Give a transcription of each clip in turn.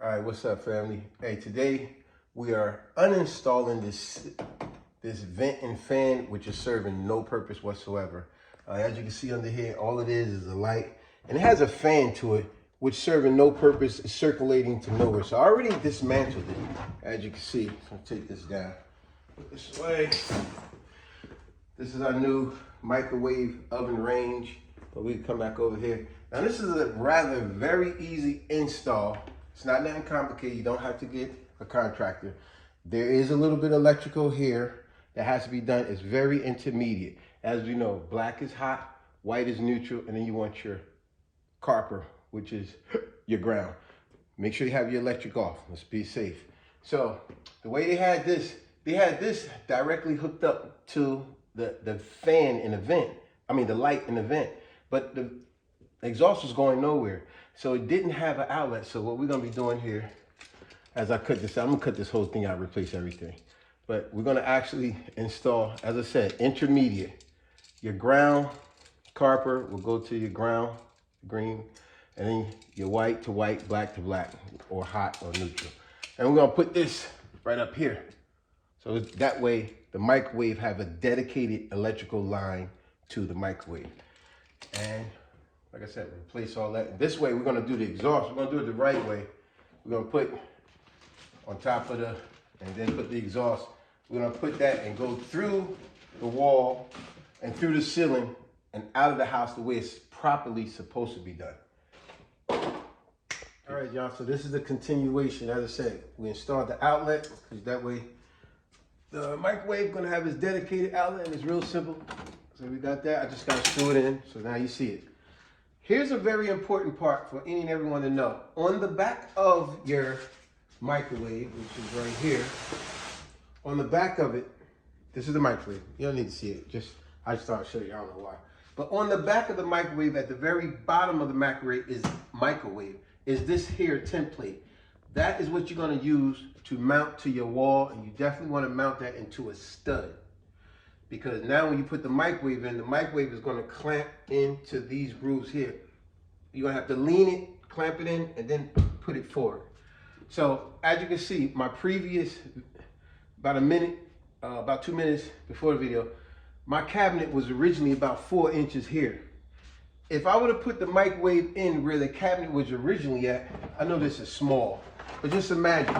All right, what's up, family? Hey, today we are uninstalling this vent and fan, which is serving no purpose whatsoever. As you can see under here, all it is a light, and it has a fan to it, which serving no purpose, is circulating to nowhere. So I already dismantled it, as you can see. So I'll take this down, put this away. This is our new microwave oven range, but we can come back over here. Now this is a rather very easy install. It's not nothing complicated. You don't have to get a contractor. There is a little bit of electrical here that has to be done. It's very intermediate. As we know, black is hot, white is neutral, and then you want your copper, which is your ground. Make sure you have your electric off. Let's be safe. So the way they had this directly hooked up to the fan in the vent. I mean the light in the vent, but the exhaust was going nowhere. So it didn't have an outlet. So what we're gonna be doing here, as I cut this out, I'm gonna cut this whole thing out, replace everything. But we're gonna actually install, as I said, intermediate. Your ground copper will go to your ground, green, and then your white to white, black to black, or hot or neutral. And we're gonna put this right up here. So that way the microwave have a dedicated electrical line to the microwave. And like I said, replace all that. This way, we're gonna do the exhaust. We're gonna do it the right way. We're gonna put on top of and then put the exhaust. We're gonna put that and go through the wall and through the ceiling and out of the house the way it's properly supposed to be done. All right, y'all, so this is the continuation. As I said, we installed the outlet, because that way the microwave gonna have its dedicated outlet, and it's real simple. So we got that. I just gotta screw it in, so now you see it. Here's a very important part for any and everyone to know. On the back of your microwave, which is right here, on the back of it, this is the microwave. You don't need to see it. I just thought I'd show you. I don't know why. But on the back of the microwave, at the very bottom of the microwave is this here template. That is what you're gonna use to mount to your wall, and you definitely wanna mount that into a stud. Because now when you put the microwave in, the microwave is gonna clamp into these grooves here. You're gonna have to lean it, clamp it in, and then put it forward. So as you can see, my previous, about 2 minutes before the video, my cabinet was originally about 4 inches here. If I would have put the microwave in where the cabinet was originally at, I know this is small, but just imagine,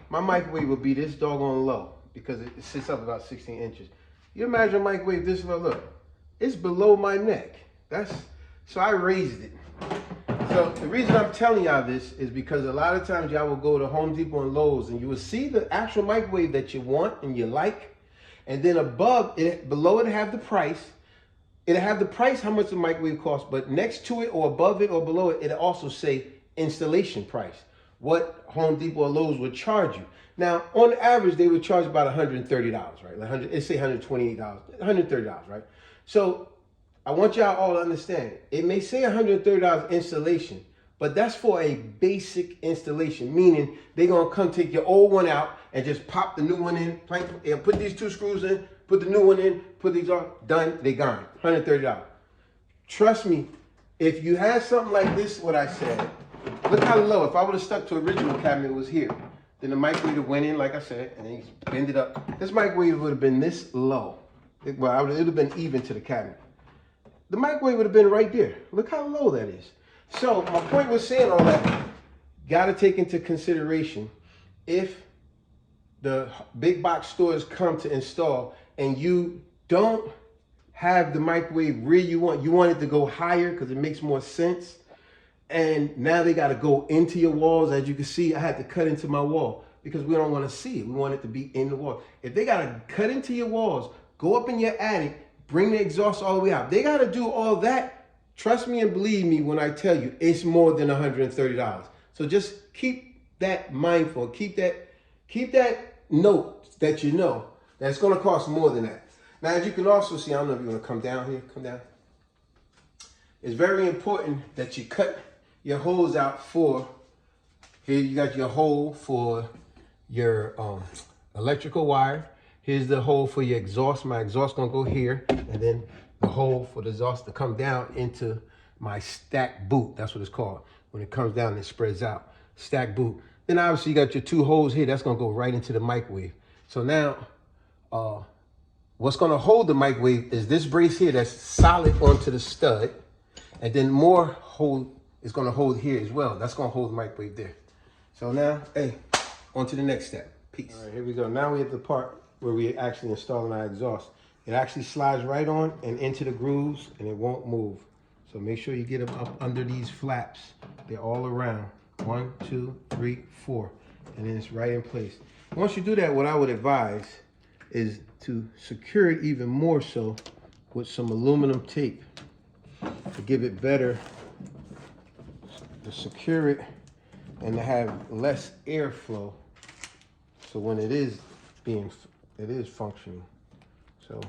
my microwave would be this doggone low because it sits up about 16 inches. You imagine a microwave this low, look, it's below my neck. So I raised it. So the reason I'm telling y'all this is because a lot of times y'all will go to Home Depot and Lowe's and you will see the actual microwave that you want and you like. And then below it have the price. It'll have the price, how much the microwave costs, but next to it or above it or below it, it'll also say installation price, what Home Depot or Lowe's would charge you. Now, on average, they would charge about $130, right? Let's say $128, $130, right? So I want y'all all to understand, it may say $130 installation, but that's for a basic installation, meaning they're gonna come take your old one out and just pop the new one in, and put these 2 screws in, put the new one in, put these on, done, they gone, $130. Trust me, if you had something like this, what I said, look how low. If I would have stuck to original cabinet, it was here. Then the microwave went in, like I said, and then you bend it up. This microwave would have been this low. It would have been even to the cabinet. The microwave would have been right there. Look how low that is. So my point was saying all that, got to take into consideration if the big box stores come to install and you don't have the microwave where you want it to go higher because it makes more sense. And now they got to go into your walls. As you can see, I had to cut into my wall because we don't want to see it. We want it to be in the wall. If they got to cut into your walls, go up in your attic, bring the exhaust all the way out. They got to do all that. Trust me and believe me when I tell you, it's more than $130. So just keep that mindful. Keep that note that you know that it's going to cost more than that. Now, as you can also see, I don't know if you want to come down here. Come down. It's very important that you cut your holes out for, here you got your hole for your electrical wire. Here's the hole for your exhaust. My exhaust gonna go here, and then the hole for the exhaust to come down into my stack boot. That's what it's called. When it comes down, it spreads out. Stack boot. Then obviously you got your 2 holes here. That's gonna go right into the microwave. So now, what's gonna hold the microwave is this brace here that's solid onto the stud. And then more hold is gonna hold here as well. That's gonna hold the microwave there. So now, hey, on to the next step. Peace. All right, here we go. Now we have the part where we actually installing our exhaust. It actually slides right on and into the grooves and it won't move. So make sure you get them up under these flaps. They're all around. 1, 2, 3, 4. And then it's right in place. Once you do that, what I would advise is to secure it even more so with some aluminum tape to give it better, to secure it and to have less airflow. So when it is functioning. So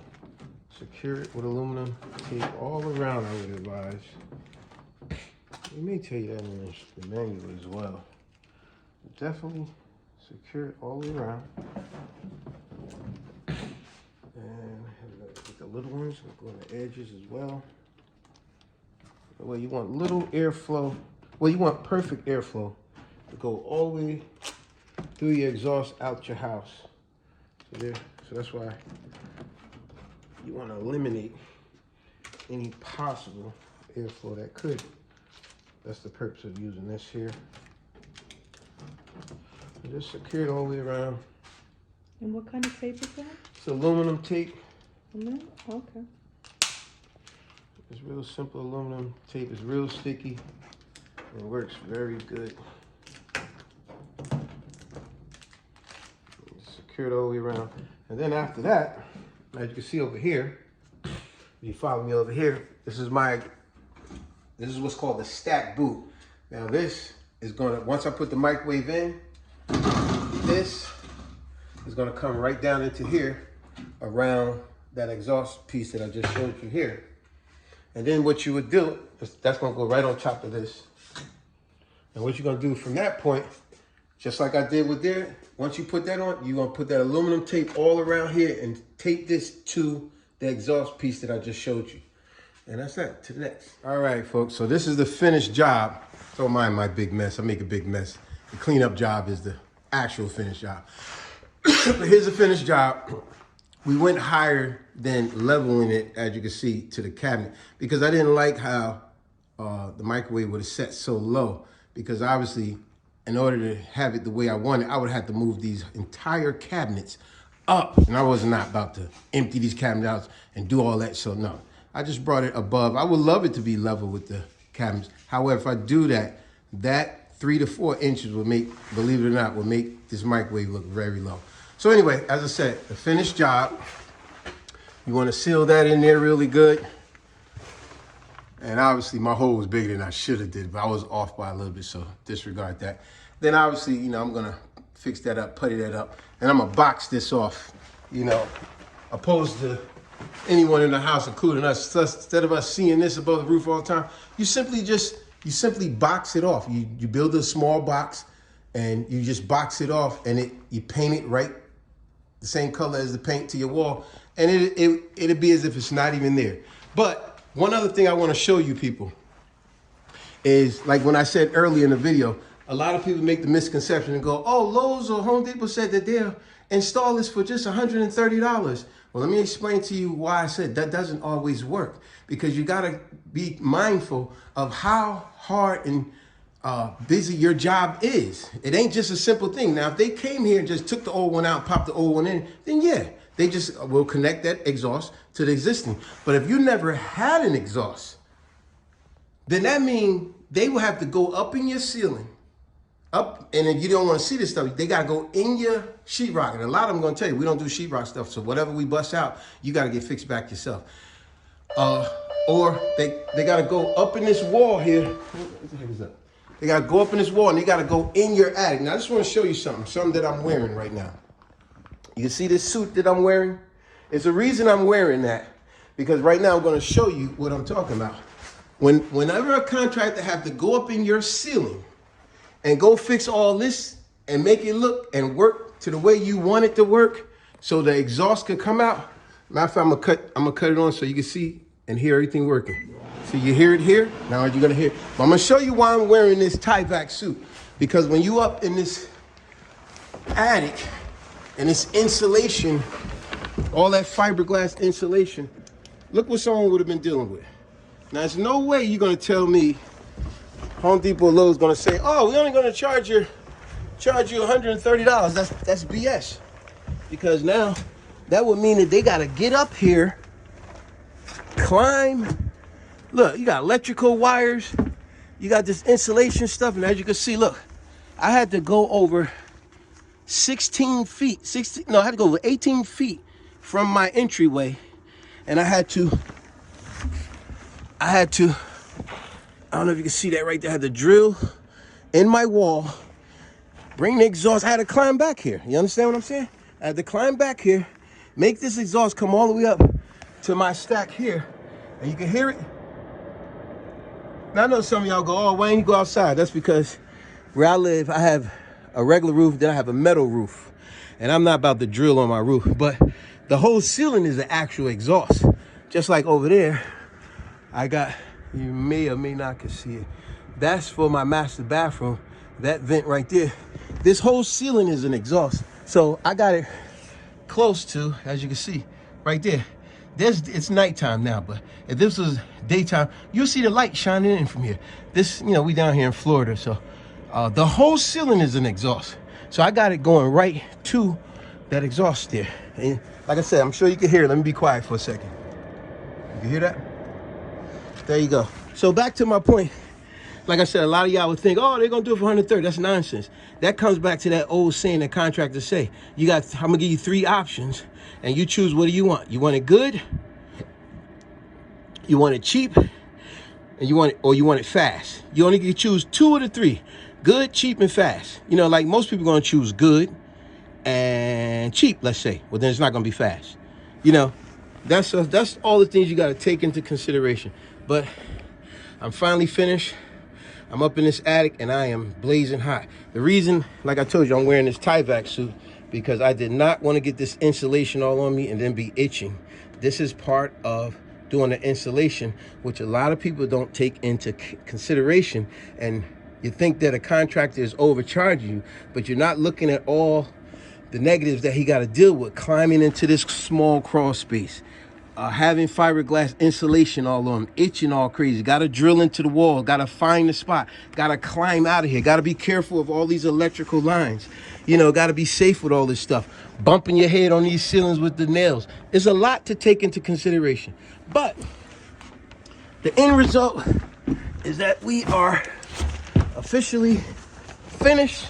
secure it with aluminum tape all around, I would advise. It may tell you that in the manual as well. Definitely secure it all the way around. And with the little ones, go on the edges as well. Well, you want little airflow. Well, you want perfect airflow to go all the way through your exhaust out your house. So that's why you want to eliminate any possible airflow that could. That's the purpose of using this here. So just secure it all the way around. And what kind of tape is that? It's aluminum tape. Aluminum? Okay. It's real simple aluminum tape. It's real sticky. It works very good. Secure it all the way around. And then after that, as you can see over here, if you follow me over here, this is what's called the stack boot. Now this is gonna, once I put the microwave in, this is gonna come right down into here around that exhaust piece that I just showed you here. And then what you would do, that's gonna go right on top of this. And what you're gonna do from that point, just like I did with there, once you put that on, you're gonna put that aluminum tape all around here and tape this to the exhaust piece that I just showed you. And that's that, to the next. All right, folks, so this is the finished job. Don't mind my big mess, I make a big mess. The cleanup job is the actual finished job. But here's the finished job. We went higher than leveling it, as you can see, to the cabinet, because I didn't like how the microwave would have set so low, because obviously, in order to have it the way I wanted, I would have to move these entire cabinets up. And I was not about to empty these cabinets out and do all that, so no. I just brought it above. I would love it to be level with the cabinets. However, if I do that, that 3 to 4 inches would make, believe it or not, would make this microwave look very low. So anyway, as I said, the finished job. You want to seal that in there really good. And obviously my hole was bigger than I should have did, but I was off by a little bit, so disregard that. Then obviously, you know, I'm gonna fix that up, putty that up, and I'm gonna box this off, you know, opposed to anyone in the house, including us. Instead of us seeing this above the roof all the time, you simply box it off. You build a small box and you just box it off, and you paint it right the same color as the paint to your wall, and it'll be as if it's not even there. But one other thing I want to show you people is, like when I said earlier in the video, a lot of people make the misconception and go, oh, Lowe's or Home Depot said that they'll install this for just $130. Well, let me explain to you why I said that doesn't always work, because you got to be mindful of how hard and busy your job is. It ain't just a simple thing. Now, if they came here and just took the old one out and popped the old one in, then yeah, they just will connect that exhaust to the existing. But if you never had an exhaust, then that means they will have to go up in your ceiling, up, and if you don't want to see this stuff, they got to go in your sheetrock. And a lot of them going to tell you, we don't do sheetrock stuff, so whatever we bust out, you got to get fixed back yourself. Or they got to go up in this wall here. What the heck is that? They got to go up in this wall, and they got to go in your attic. Now, I just want to show you something that I'm wearing right now. You can see this suit that I'm wearing? It's a reason I'm wearing that, because right now I'm going to show you what I'm talking about. Whenever a contractor have to go up in your ceiling and go fix all this and make it look and work to the way you want it to work, so the exhaust can come out. Matter of fact, I'm gonna cut it on so you can see and hear everything working. So you hear it here. Now you're gonna hear it. But I'm gonna show you why I'm wearing this Tyvek suit. Because when you up in this attic and this insulation, all that fiberglass insulation, look what someone would have been dealing with. Now, there's no way you're gonna tell me Home Depot or Lowe's gonna say, oh, we're only gonna charge you $130. That's BS. Because now that would mean that they gotta get up here, climb. Look, you got electrical wires, you got this insulation stuff, and as you can see, look, I had to go over 16 feet, I had to go over 18 feet from my entryway, and I had to, I don't know if you can see that right there, I had to drill in my wall, bring the exhaust, I had to climb back here. You understand what I'm saying? I had to climb back here, make this exhaust come all the way up to my stack here, and you can hear it. Now I know some of y'all go, oh, why didn't you go outside? That's because where I live, I have a regular roof, then I have a metal roof. And I'm not about to drill on my roof, but the whole ceiling is the actual exhaust. Just like over there, I got, you may or may not can see it. That's for my master bathroom, that vent right there. This whole ceiling is an exhaust. So I got it close to, as you can see, right there. It's nighttime now, but if this was daytime, you'll see the light shining in from here. This, you know, we down here in Florida, so the whole ceiling is an exhaust. So I got it going right to that exhaust there. And like I said, I'm sure you can hear it. Let me be quiet for a second. You can hear that? There you go. So back to my point. Like I said, a lot of y'all would think, oh, they're gonna do it for 130. That's nonsense. That comes back to that old saying that contractors say. I'm gonna give you 3 options, and you choose what do you want. You want it good, you want it cheap, and you want it fast. You only can choose 2 of the 3. Good, cheap, and fast. You know, like most people are gonna choose good and cheap, let's say. Well, then it's not gonna be fast. You know, that's all the things you gotta take into consideration. But I'm finally finished. I'm up in this attic and I am blazing hot. The reason, like I told you, I'm wearing this Tyvek suit because I did not want to get this insulation all on me and then be itching. This is part of doing the insulation, which a lot of people don't take into consideration. And you think that a contractor is overcharging you, but you're not looking at all the negatives that he got to deal with climbing into this small crawl space. Having fiberglass insulation all on, itching all crazy, gotta drill into the wall, gotta find the spot, gotta climb out of here, gotta be careful of all these electrical lines, you know, gotta be safe with all this stuff, bumping your head on these ceilings with the nails. There's a lot to take into consideration. But the end result is that we are officially finished.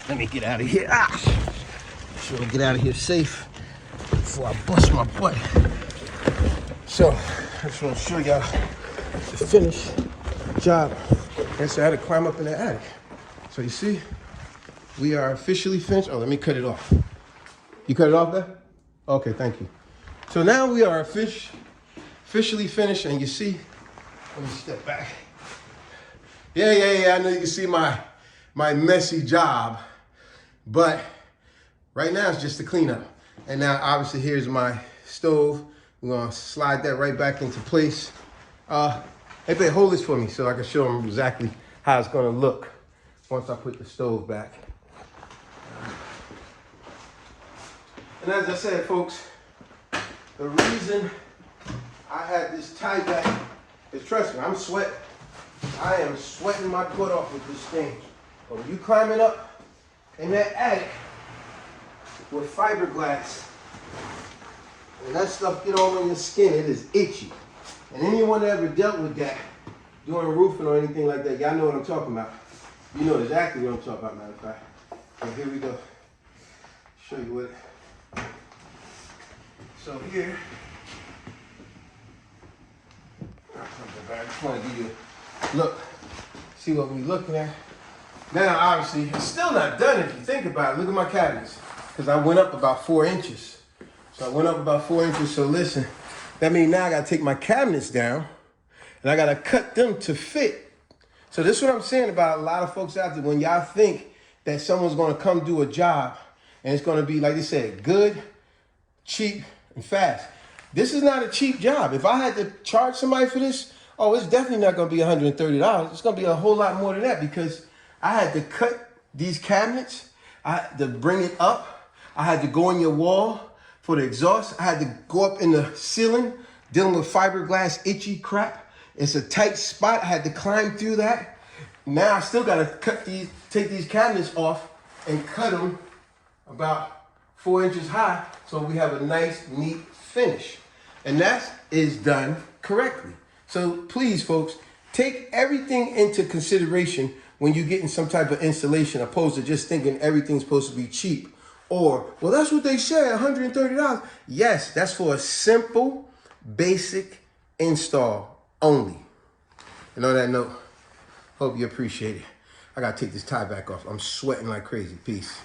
Let me get out of here. Sure, get out of here safe before I bust my butt. So, I just want to show y'all the finished job. And so I had to climb up in the attic. So you see, we are officially finished. Oh, let me cut it off. You cut it off there? Okay, thank you. So now we are officially finished, and you see, let me step back. Yeah, I know you can see my messy job, but right now it's just the cleanup. And now obviously here's my stove. We're gonna slide that right back into place. Hey, babe, hold this for me so I can show them exactly how it's gonna look once I put the stove back. And as I said, folks, the reason I had this tie back is, trust me, I'm sweating. I am sweating my butt off with this thing. But when you climbing up in that attic with fiberglass, and that stuff get all on your skin, it is itchy. And anyone that ever dealt with that, doing roofing or anything like that, y'all know what I'm talking about. You know exactly what I'm talking about, matter of fact. So here we go. Show you what. So here, I just want to give you a look, see what we're looking at. Now, obviously, it's still not done if you think about it. Look at my cabinets, because I went up about 4 inches. So I went up about 4 inches, so listen, that means now I gotta take my cabinets down and I gotta cut them to fit. So this is what I'm saying about a lot of folks out there. When y'all think that someone's gonna come do a job and it's gonna be, like they said, good, cheap, and fast. This is not a cheap job. If I had to charge somebody for this, oh, it's definitely not gonna be $130. It's gonna be a whole lot more than that because I had to cut these cabinets, I had to bring it up. I had to go in your wall for the exhaust. I had to go up in the ceiling, dealing with fiberglass itchy crap. It's a tight spot. I had to climb through that. Now I still gotta take these cabinets off and cut them about 4 inches high so we have a nice, neat finish. And that is done correctly. So please, folks, take everything into consideration when you're getting some type of installation, opposed to just thinking everything's supposed to be cheap. Or, well, that's what they said, $130. Yes, that's for a simple, basic install only. And on that note, hope you appreciate it. I gotta take this tie back off. I'm sweating like crazy. Peace.